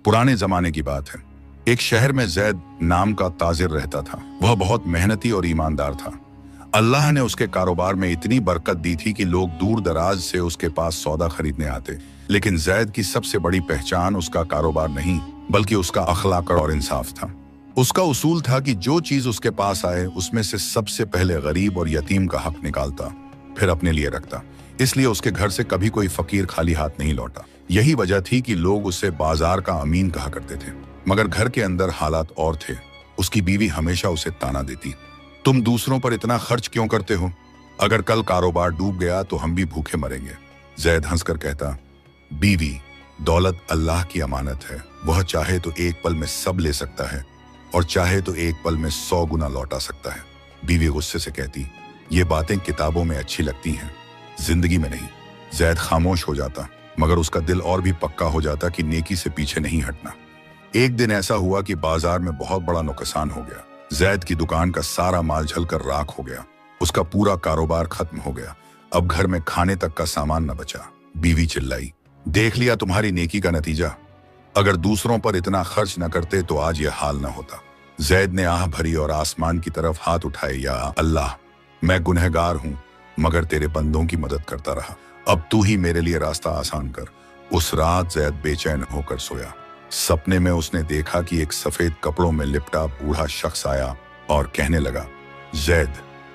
पुराने जमाने की बात है। एक शहर में जैद नाम का ताजिर रहता था। वह बहुत मेहनती और ईमानदार था। अल्लाह ने उसके कारोबार में इतनी बरकत दी थी कि लोग दूर दराज से उसके पास सौदा खरीदने आते। लेकिन जैद की सबसे बड़ी पहचान उसका कारोबार नहीं, बल्कि उसका अखलाक और इंसाफ था। उसका उसूल था कि जो चीज उसके पास आए उसमें से सबसे पहले गरीब और यतीम का हक निकालता, फिर अपने लिए रखता। इसलिए उसके घर से कभी कोई फकीर खाली हाथ नहीं लौटा। यही वजह थी कि लोग उसे बाजार का अमीन कहा करते थे। मगर घर के अंदर हालात और थे। उसकी बीवी हमेशा उसे ताना देती, तुम दूसरों पर इतना खर्च क्यों करते हो? अगर कल कारोबार डूब गया तो हम भी भूखे मरेंगे। जैद हंसकर कहता, बीवी, दौलत अल्लाह की अमानत है। वह चाहे तो एक पल में सब ले सकता है और चाहे तो एक पल में 100 गुना लौटा सकता है। बीवी गुस्से से कहती, ये बातें किताबों में अच्छी लगती हैं, जिंदगी में नहीं। जैद खामोश हो जाता, मगर उसका दिल और भी पक्का हो जाता कि नेकी से पीछे नहीं हटना। एक दिन ऐसा हुआ कि बाजार में बहुत बड़ा नुकसान हो गया। जैद की दुकान का सारा माल जलकर राख हो गया। उसका पूरा कारोबार खत्म हो गया। अब घर में खाने तक का सामान न बचा। बीवी चिल्लाई, देख लिया तुम्हारी नेकी का नतीजा? अगर दूसरों पर इतना खर्च न करते तो आज यह हाल न होता। जैद ने आह भरी और आसमान की तरफ हाथ उठाए, या अल्लाह, मैं गुनहगार हूं, मगर तेरे बंदों की मदद करता रहा। अब तू ही मेरे लिए रास्ता आसान कर। उस रात जैद बेचैन होकर सोया। सपने में उसने देखा कि एक सफेद कपड़ों में लिपटा बूढ़ा शख्स आया और कहने लगा, जैद,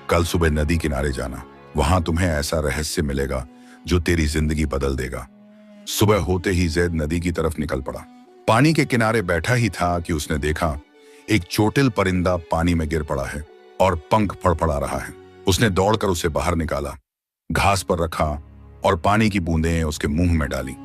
कल सुबह नदी किनारे जाना। वहां तुम्हें ऐसा रहस्य मिलेगा जो तेरी जिंदगी बदल देगा। सुबह होते ही जैद नदी की तरफ निकल पड़ा। पानी के किनारे बैठा ही था कि उसने देखा एक चोटिल परिंदा पानी में गिर पड़ा है और पंख फड़फड़ा रहा है। उसने दौड़कर उसे बाहर निकाला, घास पर रखा और पानी की बूंदें उसके मुंह में डाली।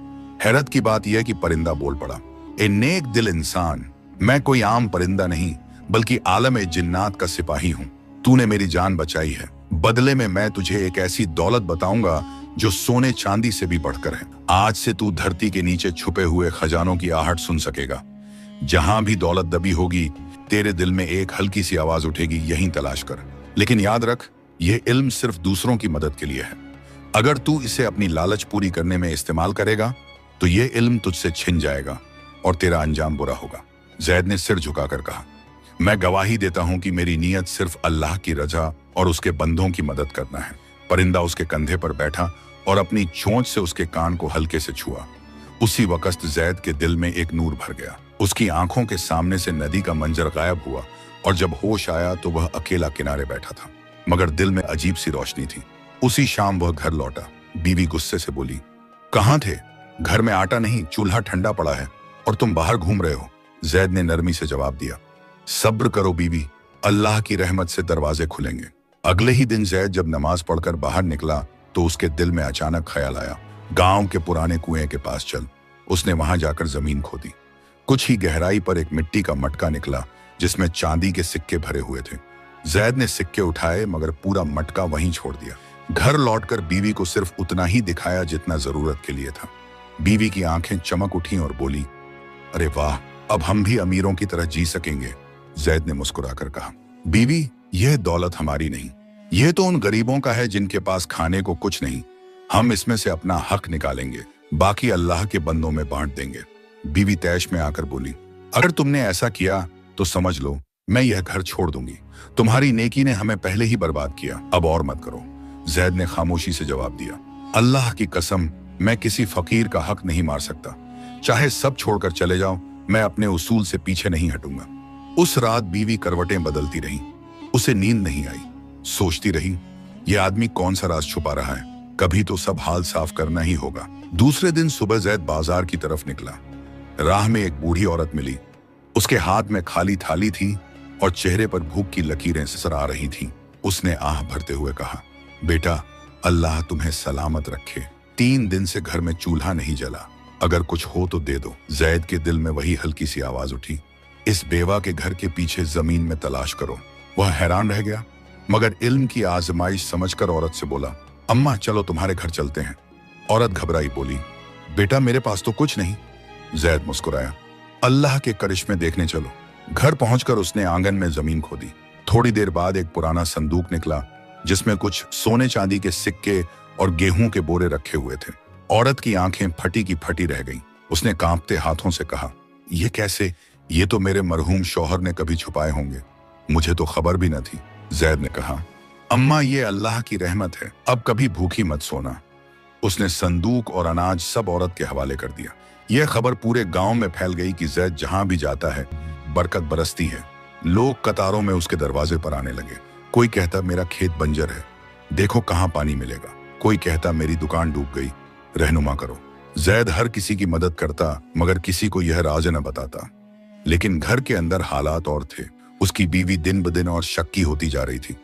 हैरत की बात यह कि परिंदा बोल पड़ा, ए नेक दिल इंसान, मैं कोई आम परिंदा नहीं बल्कि आलम ए जिन्नात का सिपाही हूं। तूने मेरी जान बचाई है, बदले में मैं तुझे एक ऐसी दौलत बताऊंगा जो सोने चांदी से भी बढ़कर है। आज से तू धरती के नीचे छुपे हुए खजानों की आहट सुन सकेगा। जहां भी दौलत दबी होगी, तेरे दिल में एक हल्की सी आवाज उठेगी, यहीं तलाश कर। लेकिन याद रख, यह इल्म सिर्फ दूसरों की मदद के लिए है। अगर तू इसे अपनी लालच पूरी करने में इस्तेमाल करेगा तो यह इल्म तुझसे छिन जाएगा और तेरा अंजाम बुरा होगा। जैद ने सिर झुकाकर कहा, मैं गवाही देता हूं कि मेरी नीयत सिर्फ अल्लाह की रजा और उसके बंदों की मदद करना है। परिंदा उसके कंधे पर बैठा और अपनी चोंच से उसके कान को हल्के से छुआ। उसी वक्त जैद के दिल में एक नूर भर गया। उसकी आंखों के सामने से नदी का मंजर गायब हुआ और जब होश आया तो वह अकेला किनारे बैठा था, मगर दिल में अजीब सी रोशनी थी। उसी शाम वह घर लौटा। बीवी गुस्से से बोली, कहां थे? घर में आटा नहीं, चूल्हा ठंडा पड़ा है और तुम बाहर घूम रहे हो। जैद ने नरमी से जवाब दिया, सब्र करो बीवी, अल्लाह की रहमत से दरवाजे खुलेंगे। अगले ही दिन जैद जब नमाज पढ़कर बाहर निकला तो उसके दिल में अचानक ख्याल आया, गांव के पुराने कुएं के पास चल। उसने वहां जाकर जमीन खोदी। कुछ ही गहराई पर एक मिट्टी का मटका निकला जिसमें चांदी के सिक्के भरे हुए थे। जैद ने सिक्के उठाए मगर पूरा मटका वहीं छोड़ दिया। घर लौटकर बीवी को सिर्फ उतना ही दिखाया जितना जरूरत के लिए था। बीवी की आंखें चमक उठी और बोली, अरे वाह, अब हम भी अमीरों की तरह जी सकेंगे। जैद ने मुस्कुराकर कहा, बीवी, यह दौलत हमारी नहीं, यह तो उन गरीबों का है जिनके पास खाने को कुछ नहीं। हम इसमें से अपना हक निकालेंगे, बाकी अल्लाह के बंदों में बांट देंगे। बीवी तैश में आकर बोली, अगर तुमने ऐसा किया तो समझ लो मैं यह घर छोड़ दूंगी। तुम्हारी नेकी ने हमें पहले ही बर्बाद किया, अब और मत करो। जैद ने खामोशी से जवाब दिया, अल्लाह की कसम, मैं किसी फकीर का हक नहीं मार सकता। चाहे सब छोड़कर चले जाओ, मैं अपने उसूल से पीछे नहीं हटूंगा। उस रात बीवी करवटें बदलती रही। उसे नींद नहीं आई। सोचती रही, यह आदमी कौन सा राज छुपा रहा है, कभी तो सब हाल साफ करना ही होगा। दूसरे दिन सुबह जैद बाजार की तरफ निकला। राह में एक बूढ़ी औरत मिली। उसके हाथ में खाली थाली थी और चेहरे पर भूख की लकीरें नजर आ रही थीं। उसने आह भरते हुए कहा, बेटा, अल्लाह तुम्हें सलामत रखे। 3 दिन से घर में चूल्हा नहीं जला, अगर कुछ हो तो दे दो। जैद के दिल में वही हल्की सी आवाज उठी, इस बेवा के घर के पीछे जमीन में तलाश करो। वह हैरान रह गया, मगर इल्म की आजमाइश समझकर औरत से बोला, अम्मा चलो तुम्हारे घर चलते हैं। औरत घबराई बोली, बेटा मेरे पास तो कुछ नहीं। जैद मुस्कुराया, अल्लाह के करिश्मे देखने चलो। घर पहुंचकर उसने आंगन में जमीन खोदी। थोड़ी देर बाद एक पुराना संदूक निकला जिसमें कुछ सोने चांदी के सिक्के और गेहूं के बोरे रखे हुए थे। औरत की आंखें फटी की फटी रह गईं। उसने कांपते हाथों से कहा, ये कैसे? ये तो मेरे मरहूम शौहर ने कभी छुपाए होंगे, मुझे तो खबर भी न थी। जैद ने कहा, अम्मा ये अल्लाह की रहमत है, अब कभी भूखी मत सोना। उसने संदूक और अनाज सब औरत के हवाले कर दिया। यह खबर पूरे गांव में फैल गई कि जैद जहां भी जाता है बरकत बरसती है। लोग कतारों में उसके दरवाजे पर आने लगे। कोई कहता मेरा खेत बंजर है, देखो कहां पानी मिलेगा। कोई कहता मेरी दुकान डूब गई, रहनुमा करो। जैद हर किसी की मदद करता, मगर किसी को यह राज न बताता। लेकिन घर के अंदर हालात और थे। उसकी बीवी दिन ब दिन और शक्की होती जा रही थी।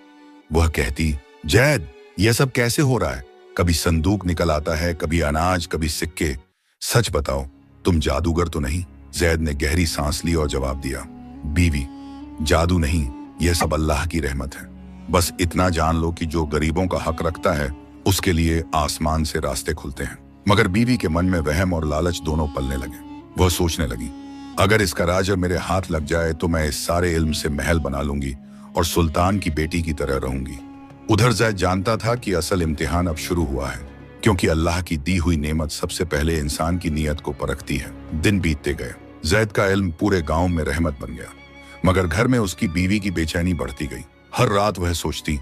वह कहती, जैद यह सब कैसे हो रहा है? कभी संदूक निकल आता है, कभी अनाज, कभी सिक्के। सच बताओ, तुम जादूगर तो नहीं? जैद ने गहरी सांस ली और जवाब दिया, बीवी, जादू नहीं, यह सब अल्लाह की रहमत है। बस इतना जान लो कि जो गरीबों का हक रखता है उसके लिए आसमान से रास्ते खुलते हैं। मगर बीवी के मन में वहम और लालच दोनों पलने लगे। वह सोचने लगी, अगर इसका राज मेरे हाथ लग जाए तो मैं इस सारे इल्म से महल बना लूंगी और सुल्तान की बेटी की तरह रहूंगी। उधर जैद जानता था कि असल इम्तिहान अब शुरू हुआ है, क्योंकि अल्लाह की दी हुई नेमत सबसे पहले इंसान की नीयत को परखती है। दिन बीतते गए। जैद का इल्म पूरे गांव में रहमत बन गया, मगर घर में उसकी बीवी की बेचैनी बढ़ती गई। हर रात वह सोचती,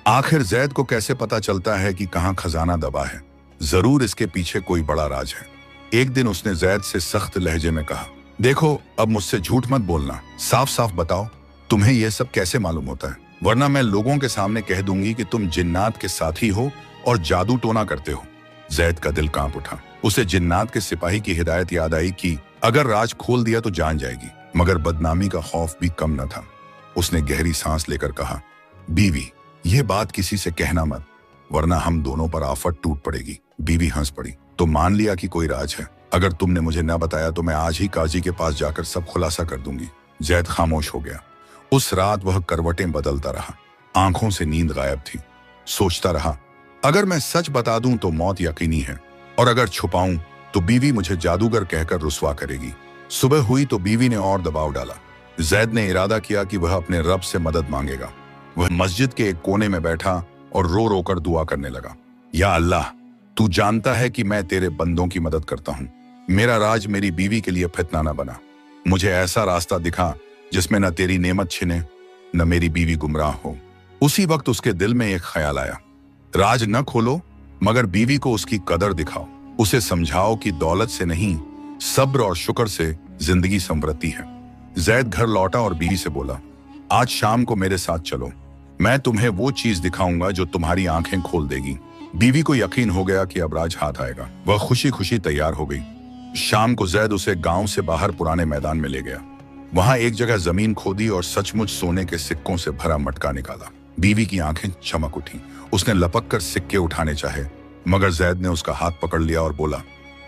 आखिर जैद को कैसे पता चलता है कि कहाँ खजाना दबा है? जरूर इसके पीछे कोई बड़ा राज है। एक दिन उसने जैद से सख्त लहजे में कहा, देखो अब मुझसे झूठ मत बोलना, साफ साफ बताओ तुम्हें यह सब कैसे मालूम होता है, वरना मैं लोगों के सामने कह दूंगी कि तुम जिन्नात के साथी हो और जादू टोना करते हो। जैद का दिल कांप उठा। उसे जिन्नात के सिपाही की हिदायत याद आई कि अगर राज खोल दिया तो जान जाएगी, मगर बदनामी का खौफ भी कम न था। उसने गहरी सांस लेकर कहा, बीवी यह बात किसी से कहना मत, वरना हम दोनों पर आफत टूट पड़ेगी। बीवी हंस पड़ी। तो मान लिया कि कोई राज है। अगर तुमने मुझे न बताया तो मैं आज ही काजी के पास जाकर सब खुलासा कर दूंगी। जैद खामोश हो गया। उस रात वह करवटें बदलता रहा। आंखों से नींद गायब थी। सोचता रहा, अगर मैं सच बता दूं तो मौत यकीनी है, और अगर छुपाऊं तो बीवी मुझे जादूगर कहकर रुस्वा करेगी। सुबह हुई तो बीवी ने और दबाव डाला। जैद ने इरादा किया कि वह अपने रब से मदद मांगेगा। वह मस्जिद के एक कोने में बैठा और रो रो कर दुआ करने लगा, या अल्लाह, तू जानता है कि मैं तेरे बंदों की मदद करता हूँ। मेरा राज मेरी बीवी के लिए फितना न बना। मुझे ऐसा रास्ता दिखा जिसमें न तेरी नेमत छिने न मेरी बीवी गुमराह हो। उसी वक्त उसके दिल में एक ख्याल आया, राज न खोलो मगर बीवी को उसकी कदर दिखाओ। उसे समझाओ कि दौलत से नहीं, सब्र और शुक्र से जिंदगी संवरती है। जैद घर लौटा और बीवी से बोला, आज शाम को मेरे साथ चलो, मैं तुम्हें वो चीज दिखाऊंगा जो तुम्हारी आंखें खोल देगी। बीवी को यकीन हो गया कि अब राज हाथ आएगा। वह खुशी खुशी तैयार हो गई। शाम को जैद उसे गांव से बाहर पुराने मैदान में ले गया। वहां एक जगह जमीन खोदी और सचमुच सोने के सिक्कों से भरा मटका निकाला। बीवी की आंखें चमक उठी। उसने लपक कर सिक्के उठाने चाहे, मगर जैद ने उसका हाथ पकड़ लिया और बोला,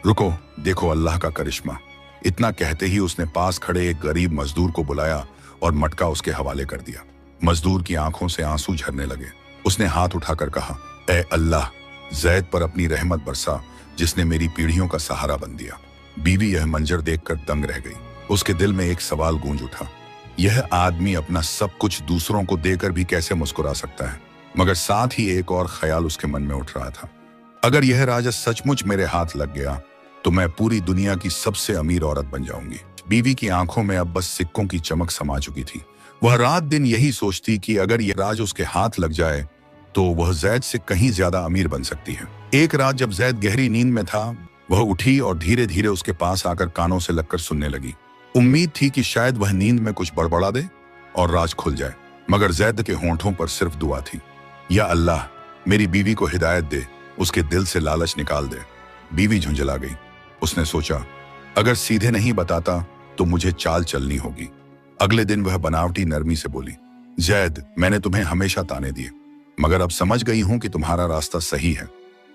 रुको, देखो अल्लाह का करिश्मा। इतना कहते ही उसने पास खड़े एक गरीब मजदूर को बुलाया और मटका उसके हवाले कर दिया। मजदूर की आंखों से आंसू झरने लगे। उसने हाथ उठाकर कहा, ए अल्लाह, जैद पर अपनी रहमत बरसा जिसने मेरी पीढ़ियों का सहारा बन दिया। बीवी यह मंजर देखकर दंग रह गई। उसके दिल में एक सवाल गूंज उठा, यह आदमी अपना सब कुछ दूसरों को देकर भी कैसे मुस्कुरा सकता है? मगर साथ ही एक और ख्याल उसके मन में उठ रहा था, अगर यह राजा सचमुच मेरे हाथ लग गया तो मैं पूरी दुनिया की सबसे अमीर औरत बन जाऊंगी। बीवी की आंखों में अब बस सिक्कों की चमक समा चुकी थी। वह रात दिन यही सोचती कि अगर यह राज उसके हाथ लग जाए तो वह जैद से कहीं ज्यादा अमीर बन सकती है। एक रात जब जैद गहरी नींद में था, वह उठी और धीरे धीरे उसके पास आकर कानों से लगकर सुनने लगी। उम्मीद थी कि शायद वह नींद में कुछ बड़बड़ा दे और राज खुल जाए, मगर जैद के होंठों पर सिर्फ दुआ थी, या अल्लाह, मेरी बीवी को हिदायत दे, उसके दिल से लालच निकाल दे। बीवी झुंझला गई। उसने सोचा, अगर सीधे नहीं बताता तो मुझे चाल चलनी होगी। अगले दिन वह बनावटी नरमी से बोली, जैद, मैंने तुम्हें हमेशा ताने दिए, मगर अब समझ गई हूं कि तुम्हारा रास्ता सही है।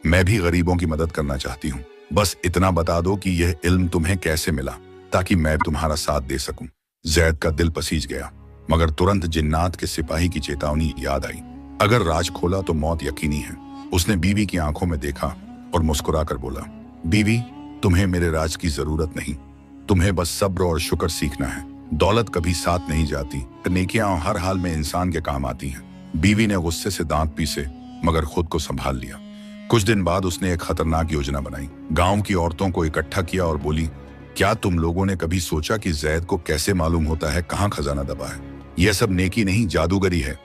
मैं भी गरीबों की मदद करना चाहती हूँ। बस इतना बता दो कि यह इल्म तुम्हें कैसे मिला, ताकि मैं तुम्हारा साथ दे सकूं। जैद का दिल पसीज गया, मगर तुरंत जिन्नात के सिपाही की चेतावनी याद आई, अगर राज खोला तो मौत यकीनी है। उसने बीवी की आंखों में देखा और मुस्कुरा कर बोला, बीवी, तुम्हें मेरे राज की जरूरत नहीं, तुम्हें बस सब्र और शुक्र सीखना है। दौलत कभी साथ नहीं जाती, नेकियां हर हाल में इंसान के काम आती हैं। बीवी ने गुस्से से दांत पीसे, मगर खुद को संभाल लिया। कुछ दिन बाद उसने एक खतरनाक योजना बनाई। गांव की औरतों को इकट्ठा किया और बोली, क्या तुम लोगों ने कभी सोचा कि जैद को कैसे मालूम होता है कहाँ खजाना दबा है? यह सब नेकी नहीं, जादूगरी है।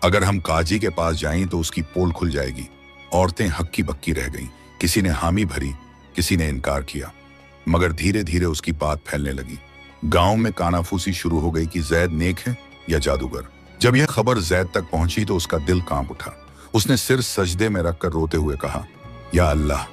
अगर हम काजी के पास जाएं तो उसकी पोल खुल जाएगी। औरतें हक्की बक्की रह गईं। किसी ने हामी भरी, किसी ने इनकार किया, मगर धीरे धीरे उसकी बात फैलने लगी। गांव में कानाफूसी शुरू हो गई कि जैद नेक है या जादूगर। जब यह खबर जैद तक पहुंची तो उसका दिल कांप उठा। उसने सिर सजदे में रखकर रोते हुए कहा, या अल्लाह,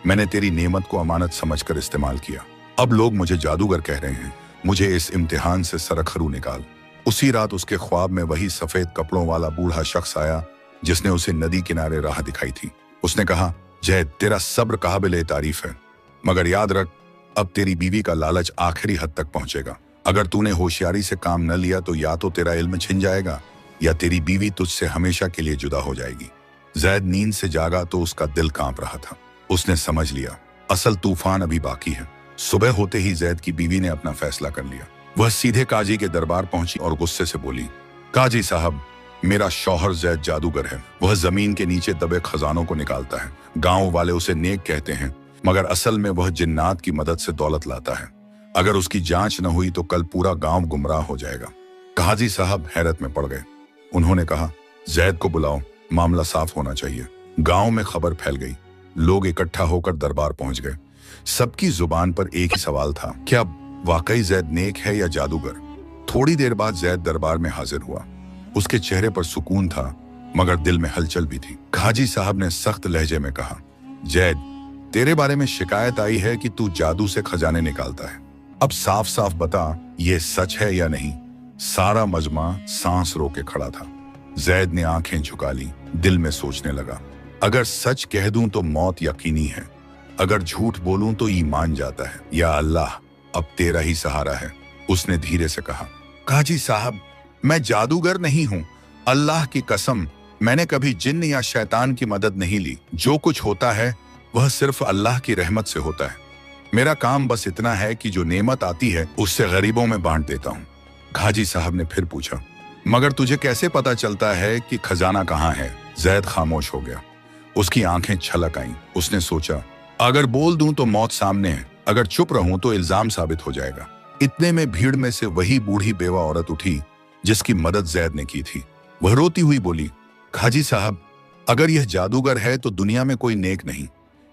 मैंने तेरी नेमत को अमानत समझकर इस्तेमाल किया। अब लोग मुझे जादूगर कह रहे हैं। मुझे इस इम्तिहान से सरखरू निकाल। उसी रात उसके ख्वाब में वही सफेद कपड़ों वाला बूढ़ा शख्स आया जिसने उसे नदी किनारे राह दिखाई थी। उसने कहा, जैद, तेरा सब्र काबिल तारीफ है, मगर याद रख, अब तेरी बीवी का लालच आखिरी हद तक पहुंचेगा। अगर तूने होशियारी से काम न लिया तो या तो तेरा इल्म छिन जाएगा या तेरी बीवी तुझसे हमेशा के लिए जुदा हो जाएगी। जैद नींद से जागा तो उसका दिल कांप रहा था। उसने समझ लिया, असल तूफान अभी बाकी है। सुबह होते ही जैद की बीवी ने अपना फैसला कर लिया। वह सीधे काजी के दरबार पहुंची और गुस्से से बोली, काजी साहब, मेरा शौहर जैद जादूगर है। वह जमीन के नीचे दबे खजानों को निकालता है। गांव वाले उसे नेक कहते हैं, मगर असल में वह जिन्नात की मदद से दौलत लाता है। अगर उसकी जांच न हुई तो कल पूरा गांव गुमराह हो जाएगा। काजी साहब हैरत में पड़ गए। उन्होंने कहा, जैद को बुलाओ, मामला साफ होना चाहिए। गांव में खबर फैल गई। लोग इकट्ठा होकर दरबार पहुंच गए। सबकी जुबान पर एक ही सवाल था, क्या वाकई जैद नेक है या जादूगर? थोड़ी देर बाद जैद दरबार में हाजिर हुआ। उसके चेहरे पर सुकून था, मगर दिल में हलचल भी थी। काजी साहब ने सख्त लहजे में कहा, जैद, तेरे बारे में शिकायत आई है कि तू जादू से खजाने निकालता है। अब साफ साफ बता, ये सच है या नहीं? सारा मजमा सांस रोके खड़ा था। जैद ने आंखें झुका ली, दिल में सोचने लगा, अगर सच कह दूं तो मौत यकीनी है, अगर झूठ बोलूं तो ईमान जाता है। या अल्लाह, अब तेरा ही सहारा है। उसने धीरे से कहा, काजी साहब, मैं जादूगर नहीं हूं। अल्लाह की कसम, मैंने कभी जिन्न या शैतान की मदद नहीं ली। जो कुछ होता है वह सिर्फ अल्लाह की रहमत से होता है। मेरा काम बस इतना है कि जो नेमत आती है उससे गरीबों में बांट देता हूँ। काजी साहब ने फिर पूछा, मगर तुझे कैसे पता चलता है कि खजाना कहाँ है? जैद खामोश हो गया। उसकी आंखें छलक आईं। उसने सोचा, अगर बोल दूं तो मौत सामने है, अगर चुप रहूं तो इल्जाम साबित हो जाएगा। इतने में भीड़ में से वही बूढ़ी बेवा औरत उठी जिसकी मदद जैद ने की थी। वह रोती हुई बोली, काजी साहब, अगर यह जादूगर है तो दुनिया में कोई नेक नहीं।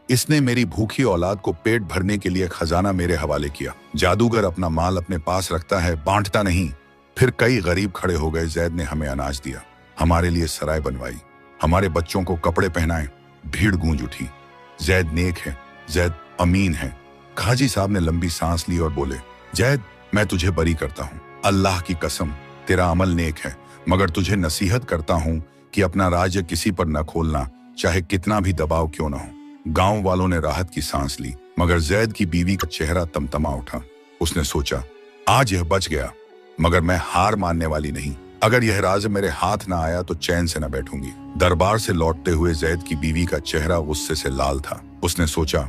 इसने मेरी भूखी औलाद को पेट भरने के लिए खजाना मेरे हवाले किया। जादूगर अपना माल अपने पास रखता है, बांटता नहीं। फिर कई गरीब खड़े हो गए। जैद ने हमें अनाज दिया, हमारे लिए सराय बनवाई, हमारे बच्चों को कपड़े पहनाए। भीड़ गूंज उठी, जैद नेक है, जैद अमीन है। काजी साहब ने लंबी सांस ली और बोले, जैद, मैं तुझे बरी करता हूँ। अल्लाह की कसम, तेरा अमल नेक है, मगर तुझे नसीहत करता हूँ कि अपना राज्य किसी पर न खोलना, चाहे कितना भी दबाव क्यों न हो। गांव वालों ने राहत की सांस ली, मगर जैद की बीवी का चेहरा तमतमा उठा। उसने सोचा, आज यह बच गया, मगर मैं हार मानने वाली नहीं। अगर यह राज मेरे हाथ न आया तो चैन से न बैठूंगी। दरबार से लौटते हुए जैद की बीवी का चेहरा गुस्से से लाल था। उसने सोचा,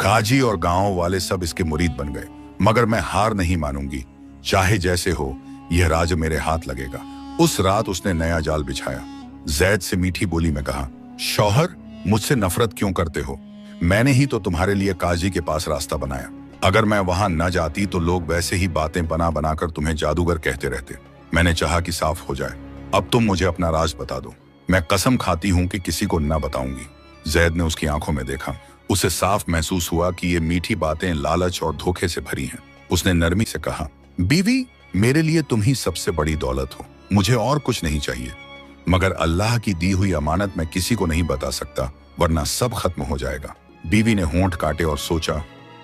काजी और गांव वाले सब इसके मुरीद बन गए, मगर मैं हार नहीं मानूंगी। चाहे जैसे हो, यह राज मेरे हाथ लगेगा। उस रात उसने नया जाल बिछाया। जैद से मीठी बोली में कहा, शौहर, मुझसे नफरत क्यों करते हो? मैंने ही तो तुम्हारे लिए काजी के पास रास्ता बनाया। अगर मैं वहां न जाती तो लोग वैसे ही बातें बना बनाकर तुम्हें जादूगर कहते रहते। मैंने चाहा कि साफ हो जाए। अब तुम मुझे अपना राज बता दो। मैं कसम खाती हूं कि किसी को न बताऊंगी। जैद ने उसकी आंखों में देखा। उसे साफ महसूस हुआ कि ये मीठी बातें लालच और धोखे से भरी हैं। उसने नरमी से कहा, बीवी, मेरे लिए तुम ही सबसे बड़ी दौलत हो, मुझे और कुछ नहीं चाहिए। मगर अल्लाह की दी हुई अमानत मैं किसी को नहीं बता सकता, वरना सब खत्म हो जाएगा। बीवी ने होंठ काटे और सोचा,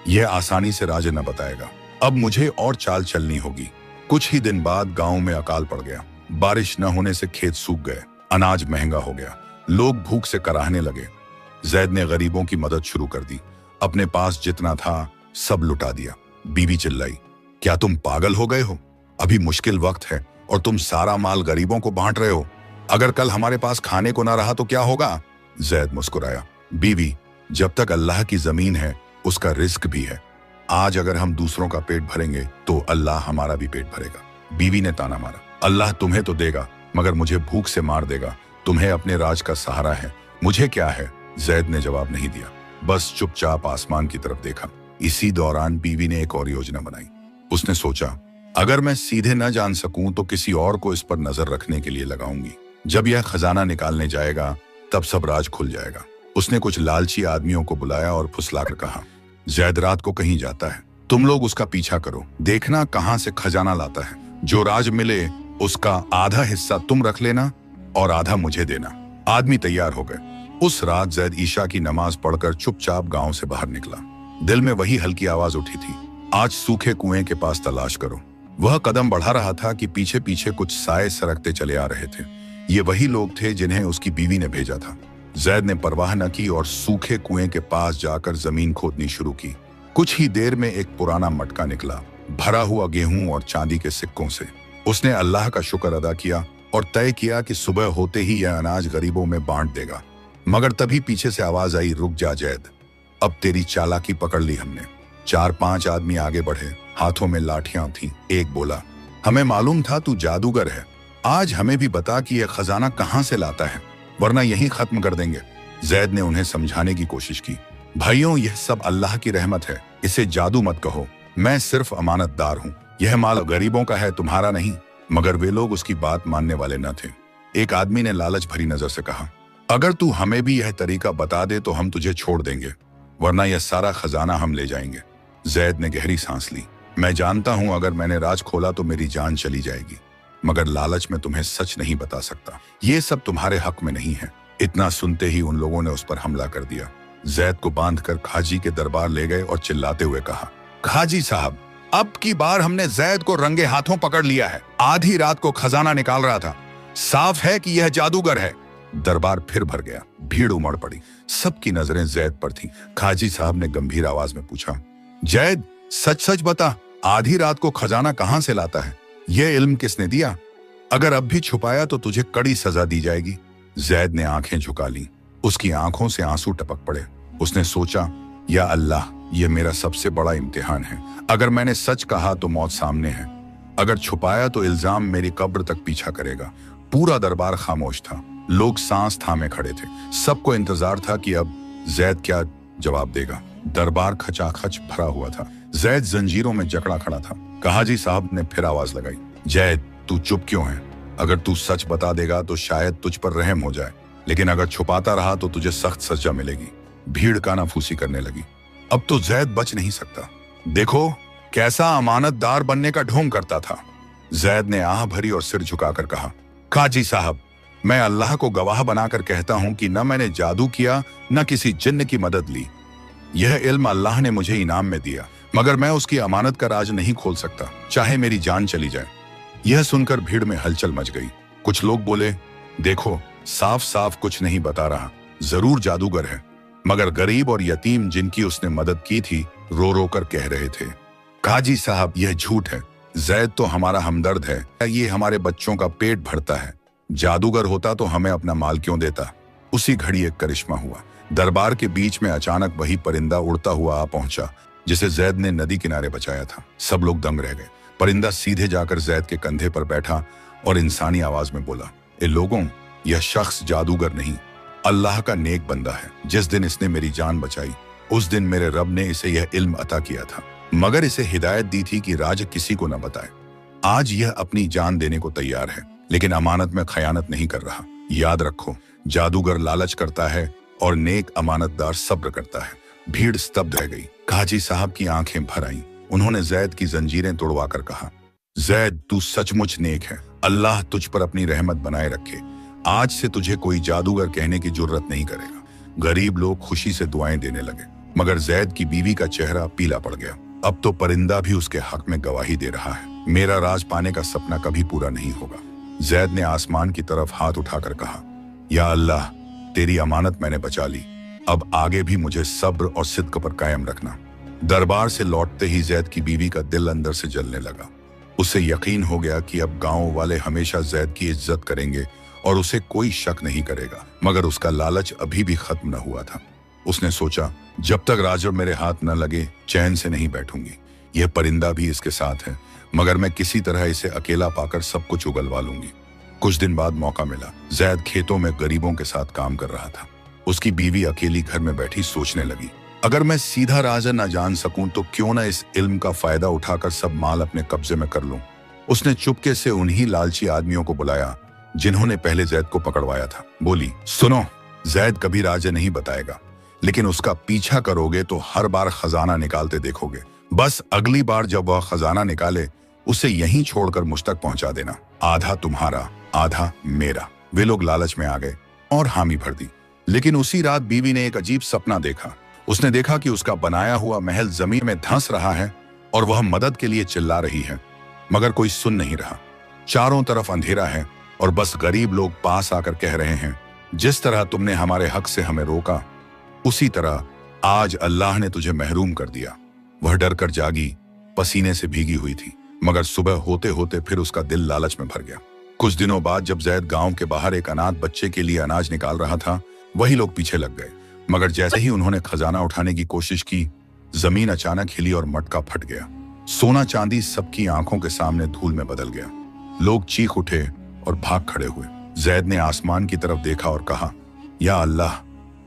यह आसानी से राज न बताएगा। अब मुझे और चाल चलनी होगी। कुछ ही दिन बाद गांव में अकाल पड़ गया। बारिश न होने से खेत सूख गए, अनाज महंगा हो गया, लोग भूख से कराहने लगे। जैद ने गरीबों की मदद शुरू कर दी। अपने पास जितना था सब लुटा दिया। बीवी चिल्लाई, क्या तुम पागल हो गए हो? अभी मुश्किल वक्त है और तुम सारा माल गरीबों को बांट रहे हो। अगर कल हमारे पास खाने को ना रहा तो क्या होगा? जैद मुस्कुराया, बीवी, जब तक अल्लाह की जमीन है उसका रिस्क भी है। आज अगर हम दूसरों का पेट भरेंगे तो अल्लाह हमारा भी पेट भरेगा। बीवी ने ताना मारा, अल्लाह तुम्हें तो देगा, मगर मुझे भूख से मार देगा। तुम्हें अपने राज का सहारा है, मुझे क्या है? जैद ने जवाब नहीं दिया, बस चुपचाप आसमान की तरफ देखा। इसी दौरान बीवी ने एक और योजना बनाई। उसने सोचा, अगर मैं सीधे न जान सकूं तो किसी और को इस पर नजर रखने के लिए लगाऊंगी। जब यह खजाना निकालने जाएगा तब सब राज खुल जाएगा। उसने कुछ लालची आदमियों को बुलाया और फुसलाकर कहा, जैद रात को कहीं जाता है, तुम लोग उसका पीछा करो, देखना कहां से खजाना लाता है। जो राज मिले उसका आधा हिस्सा तुम रख लेना और आधा मुझे देना। आदमी तैयार हो गए। उस रात जैद ईशा की नमाज पढ़कर चुपचाप गांव से बाहर निकला। दिल में वही हल्की आवाज उठी थी, आज सूखे कुएं के पास तलाश करो। वह कदम बढ़ा रहा था कि पीछे पीछे कुछ साए सरकते चले आ रहे थे। ये वही लोग थे जिन्हें उसकी बीवी ने भेजा था। जैद ने परवाह न की और सूखे कुएं के पास जाकर जमीन खोदनी शुरू की। कुछ ही देर में एक पुराना मटका निकला, भरा हुआ गेहूं और चांदी के सिक्कों से। उसने अल्लाह का शुक्र अदा किया और तय किया कि सुबह होते ही यह अनाज गरीबों में बांट देगा। मगर तभी पीछे से आवाज आई, रुक जा जैद, अब तेरी चालाकी पकड़ ली हमने। 4-5 आदमी आगे बढ़े, हाथों में लाठियां थीं। एक बोला, हमें मालूम था तू जादूगर है, आज हमें भी बता कि यह खजाना कहां से लाता है, वरना यहीं खत्म कर देंगे। जैद ने उन्हें समझाने की कोशिश की, भाइयों यह सब अल्लाह की रहमत है, इसे जादू मत कहो, मैं सिर्फ अमानतदार हूँ, यह माल गरीबों का है, तुम्हारा नहीं। मगर वे लोग उसकी बात मानने वाले न थे। एक आदमी ने लालच भरी नजर से कहा, अगर तू हमें भी यह तरीका बता दे तो हम तुझे छोड़ देंगे, वरना यह सारा खजाना हम ले जाएंगे। जैद ने गहरी सांस ली, मैं जानता हूं अगर मैंने राज खोला तो मेरी जान चली जाएगी, मगर लालच में तुम्हें सच नहीं बता सकता, ये सब तुम्हारे हक में नहीं है। इतना सुनते ही उन लोगों ने उस पर हमला कर दिया। जैद को बांधकर खाजी के दरबार ले गए और चिल्लाते हुए कहा, खाजी साहब, अब की बार हमने जैद को रंगे हाथों पकड़ लिया है, आधी रात को खजाना निकाल रहा था, साफ है कि यह जादूगर है। दरबार फिर भर गया, भीड़ उमड़ पड़ी, सबकी नजरें जैद पर थीं। खाजी साहब ने गंभीर आवाज में पूछा, जैद सच सच बता, आधी रात को खजाना कहां से लाता है, यह इल्म किसने दिया? अगर अब भी छुपाया तो तुझे कड़ी सजा दी जाएगी। जैद ने आंखें झुका ली, उसकी आंखों से आंसू टपक पड़े। उसने सोचा, या अल्लाह, यह मेरा सबसे बड़ा इम्तिहान है। अगर मैंने सच कहा तो मौत सामने है, अगर छुपाया तो इल्जाम मेरी कब्र तक पीछा करेगा। पूरा दरबार खामोश था, लोग सांस थामे खड़े थे। सबको इंतजार था कि अब जैद क्या जवाब देगा। दरबार खचाखच भरा हुआ था। जैद जंजीरों में जकड़ा खड़ा था। कहाजी साहब ने फिर आवाज लगाई, जैद तू चुप क्यों है? अगर तू सच बता देगा तो शायद तुझ पर रहम हो जाए, लेकिन अगर छुपाता रहा तो तुझे सख्त सजा मिलेगी। भीड़ कानाफूसी करने लगी। अब तो जैद बच नहीं सकता। देखो कैसा अमानतदार बनने का ढोंग करता था। जैद ने आह भरी और सिर झुकाकर कहा, काजी साहब, मैं अल्लाह को गवाह बनाकर कहता हूं कि न मैंने जादू किया न किसी जिन्न की मदद ली। यह इल्म अल्लाह ने मुझे इनाम में दिया, मगर मैं उसकी अमानत का राज नहीं खोल सकता, चाहे मेरी जान चली जाए। यह सुनकर भीड़ में हलचल मच गई। कुछ लोग बोले, देखो साफ साफ कुछ नहीं बता रहा, जरूर जादूगर है। मगर गरीब और यतीम जिनकी उसने मदद की थी रो रो कर कह रहे थे, काजी साहब यह झूठ है, जैद तो हमारा हमदर्द है, ये हमारे बच्चों का पेट भरता है, जादूगर होता तो हमें अपना माल क्यों देता। उसी घड़ी एक करिश्मा हुआ। दरबार के बीच में अचानक वही परिंदा उड़ता हुआ आ पहुंचा जिसे जैद ने नदी किनारे बचाया था। सब लोग दंग रह गए। परिंदा सीधे जाकर जैद के कंधे पर बैठा और इंसानी आवाज में बोला, ए लोगों, यह शख्स जादूगर नहीं, अल्लाह का नेक बंदा है। जिस दिन इसने मेरी जान बचाई उस दिन मेरे रब ने इसे यह इल्म अता किया था, मगर इसे हिदायत दी थी कि राज किसी को न बताए। आज यह अपनी जान देने को तैयार है, लेकिन अमानत में खयानत नहीं कर रहा। याद रखो, जादूगर लालच करता है और नेक अमानतदार सब्र करता है। भीड़ स्तब्ध रह गई। काजी साहब की आंखें भर आईं। उन्होंने जैद की जंजीरें तोड़वाकर कहा, जैद तू सचमुच नेक है, अल्लाह तुझ पर अपनी रहमत बनाए रखे। आज से तुझे कोई जादूगर कहने की जुर्रत नहीं करेगा। गरीब लोग खुशी से दुआएं देने लगे, मगर जैद की बीवी का चेहरा पीला पड़ गया। अब तो परिंदा भी उसके हक में गवाही दे रहा है। मेरा राज पाने का सपना कभी पूरा नहीं होगा। जैद ने आसमान की तरफ हाथ उठाकर कहा, या अल्लाह, तेरी अमानत मैंने बचा ली, अब आगे भी मुझे सब्र और सिद्क पर कायम रखना। दरबार से लौटते ही जैद की बीवी का दिल अंदर से जलने लगा। उसे यकीन हो गया कि अब गांव वाले हमेशा जैद की इज्जत करेंगे और उसे कोई शक नहीं करेगा। मगर उसका लालच अभी भी खत्म न हुआ था। उसने सोचा, जब तक राजड़ मेरे हाथ न लगे चैन से नहीं बैठूंगी। यह परिंदा भी इसके साथ है, मगर मैं किसी तरह इसे अकेला पाकर सब कुछ उगलवा लूंगी। कुछ दिन बाद मौका मिला। जैद खेतों में गरीबों के साथ काम कर रहा था। उसकी बीवी अकेली घर में बैठी सोचने लगी, अगर मैं सीधा राज न जान सकूं तो क्यों ना इस इल्म का फायदा उठाकर सब माल अपने कब्जे में कर लूं। उसने चुपके से उन्हीं लालची आदमियों को बुलाया जिन्होंने पहले जैद को पकड़वाया था। बोली, सुनो, जैद कभी राज नहीं बताएगा, लेकिन उसका पीछा करोगे तो हर बार खजाना निकालते देखोगे। बस अगली बार जब वह खजाना निकाले उसे यहीं छोड़कर मुझ तक पहुंचा देना। आधा तुम्हारा, आधा मेरा। वे लोग लालच में आ गए और हामी भर दी। लेकिन उसी रात बीवी ने एक अजीब सपना देखा। उसने देखा कि उसका बनाया हुआ महल जमीन में धंस रहा है और वह मदद के लिए चिल्ला रही है, मगर कोई सुन नहीं रहा। चारों तरफ अंधेरा है और बस गरीब लोग पास आकर कह रहे हैं, जिस तरह तुमने हमारे हक से हमें रोका, उसी तरह आज अल्लाह ने तुझे महरूम कर दिया। वह डर कर जागी, पसीने से भीगी हुई थी, मगर सुबह होते होते फिर उसका दिल लालच में भर गया। कुछ दिनों बाद जब जैद गांव के बाहर एक अनाथ बच्चे के लिए अनाज निकाल रहा था, वही लोग पीछे लग गए। मगर जैसे ही उन्होंने खजाना उठाने की कोशिश की, जमीन अचानक हिली और मटका फट गया। सोना चांदी सबकी आंखों के सामने धूल में बदल गया। लोग चीख उठे और भाग खड़े हुए। जैद ने आसमान की तरफ देखा और कहा, या अल्लाह,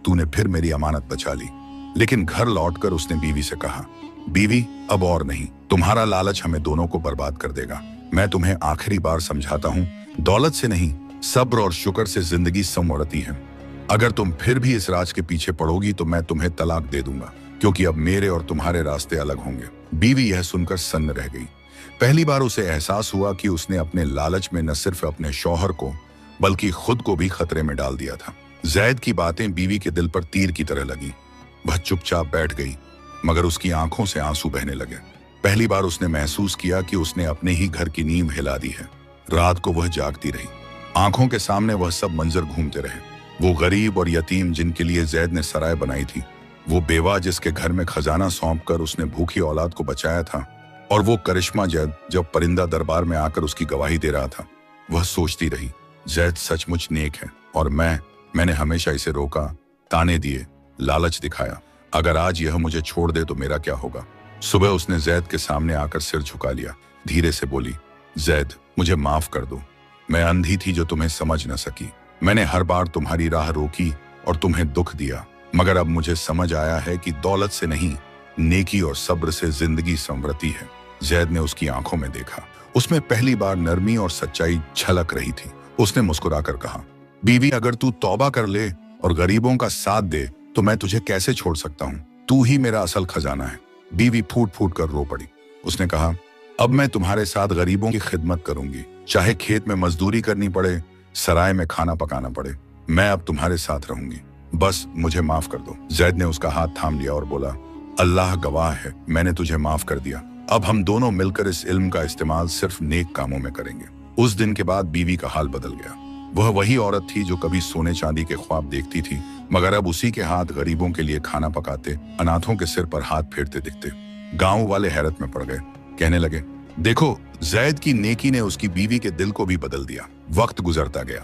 तूने फिर मेरी अमानत बचा ली। लेकिन घर लौटकर उसने बीवी से कहा, बीवी, अब और नहीं, तुम्हारा लालच हमें दोनों को बर्बाद कर देगा। मैं तुम्हें आखिरी बार समझाता हूँ, दौलत से नहीं, सब्र और शुक्र से जिंदगी संवरती है। अगर तुम फिर भी इस राज के पीछे पड़ोगी तो मैं तुम्हें तलाक दे दूंगा, क्योंकि अब मेरे और तुम्हारे रास्ते अलग होंगे। बीवी यह सुनकर सन्न रह गई। पहली बार उसे एहसास हुआ कि उसने अपने लालच में न सिर्फ अपने शौहर को बल्कि खुद को भी खतरे में डाल दिया था। जैद की बातें बीवी के दिल पर तीर की तरह लगी। वह चुपचाप बैठ गई, मगर उसकी आंखों से आंसू बहने लगे। पहली बार उसने महसूस किया कि उसने अपने ही घर की नींव हिला दी है। रात को वह जागती रही। आंखों के सामने वह सब मंजर घूमते रहे। वो गरीब और यतीम जिनके लिए जैद ने सराय बनाई थी, वो बेवा जिसके घर में खजाना सौंपकर उसने भूखी औलाद को बचाया था, और वो करिश्मा जैद जब परिंदा दरबार में आकर उसकी गवाही दे रहा था। वह सोचती रही, जैद सचमुच नेक है और मैंने हमेशा इसे रोका, ताने दिए, लालच दिखाया। अगर आज यह मुझे छोड़ दे तो मेरा क्या होगा। सुबह उसने जैद के सामने आकर सिर झुका लिया। धीरे से बोली, जैद, मुझे माफ कर दो। मैं अंधी थी जो तुम्हें समझ न सकी। मैंने हर बार तुम्हारी राह रोकी और तुम्हें दुख दिया, मगर अब मुझे समझ आया है कि दौलत से नहीं, नेकी और सब्र से जिंदगी संवरती है। जैद ने उसकी आंखों में देखा। उसमें पहली बार नरमी और सच्चाई झलक रही थी। उसने मुस्कुराकर कहा, बीवी, अगर तू तौबा कर ले और गरीबों का साथ दे तो मैं तुझे कैसे छोड़ सकता हूँ। तू ही मेरा असल खजाना है। बीवी फूट फूट कर रो पड़ी। उसने कहा, अब मैं तुम्हारे साथ गरीबों की खिदमत करूंगी, चाहे खेत में मजदूरी करनी पड़े, सराय में खाना पकाना पड़े। मैं अब तुम्हारे साथ रहूंगी, बस मुझे माफ कर दो। जैद ने उसका हाथ थाम लिया और बोला, अल्लाह गवाह है, मैंने तुझे माफ कर दिया। अब हम दोनों मिलकर इस इल्म का इस्तेमाल सिर्फ नेक कामों में करेंगे। उस दिन के बाद बीवी का हाल बदल गया। वह वही औरत थी जो कभी सोने चांदी के ख्वाब देखती थी, मगर अब उसी के हाथ गरीबों के लिए खाना पकाते, अनाथों के सिर पर हाथ फेरते दिखते। गांव वाले हैरत में पड़ गए। कहने लगे, देखो, जैद की नेकी ने उसकी बीवी के दिल को भी बदल दिया। वक्त गुजरता गया।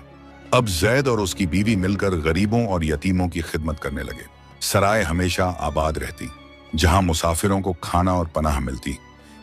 अब जैद और उसकी बीवी मिलकर गरीबों और यतीमों की खिदमत करने लगे। सराय हमेशा आबाद रहती, जहां मुसाफिरों को खाना और पनाह मिलती।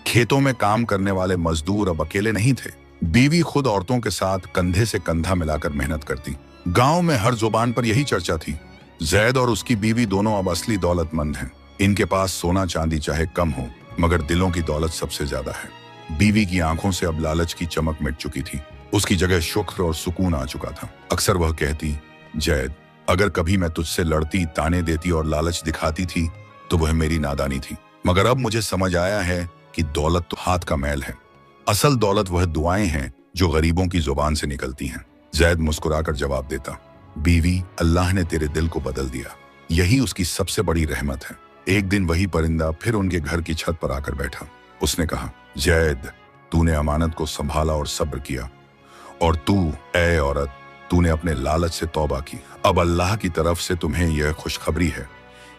खेतों में काम करने वाले मजदूर अब अकेले नहीं थे। बीवी खुद औरतों के साथ कंधे से कंधा मिलाकर मेहनत करती। गांव में हर जुबान पर यही चर्चा थी, जैद और उसकी बीवी दोनों अब असली दौलतमंद हैं। इनके पास सोना चांदी चाहे कम हो, मगर दिलों की दौलत सबसे ज्यादा है। बीवी की आंखों से अब लालच की चमक मिट चुकी थी। उसकी जगह शुक्र और सुकून आ चुका था। अक्सर वह कहती, जैद, अगर कभी मैं तुझसे लड़ती, ताने देती और लालच दिखाती थी तो वह मेरी नादानी थी, मगर अब मुझे समझ आया है कि दौलत तो हाथ का मैल है। असल दौलत वह दुआएं हैं जो गरीबों की जुबान से निकलती हैं। जैद मुस्कुराकर जवाब देता, बीवी, अल्लाह ने तेरे दिल को बदल दिया, यही उसकी सबसे बड़ी रहमत है। एक दिन वही परिंदा फिर उनके घर की छत पर आकर बैठा। उसने कहा, जैद, तूने अमानत को संभाला और सब्र किया, और तू, ऐ औरत, तूने अपने लालच से तौबा की। अब अल्लाह की तरफ से तुम्हें यह खुशखबरी है,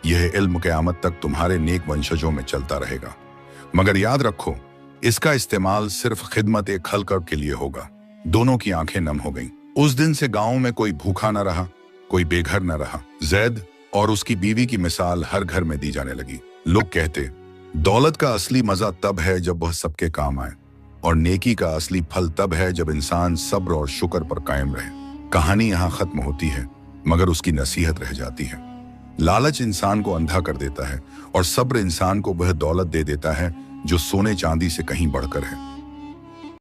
यह इल्म क़यामत तक तुम्हारे नेक वंशजों में चलता रहेगा। मगर याद रखो, इसका इस्तेमाल सिर्फ खिदमत एक खलकब के लिए होगा। दोनों की आंखें नम हो गईं। उस दिन से गांव में कोई भूखा न रहा, कोई बेघर न रहा। जैद और उसकी बीवी की मिसाल हर घर में दी जाने लगी। लोग कहते, दौलत का असली मजा तब है जब वह सबके काम आए, और नेकी का असली फल तब है जब इंसान सब्र और शुक्र पर कायम रहे। कहानी यहाँ खत्म होती है, मगर उसकी नसीहत रह जाती है। लालच इंसान को अंधा कर देता है और सब्र इंसान को वह दौलत दे देता है जो सोने चांदी से कहीं बढ़कर है।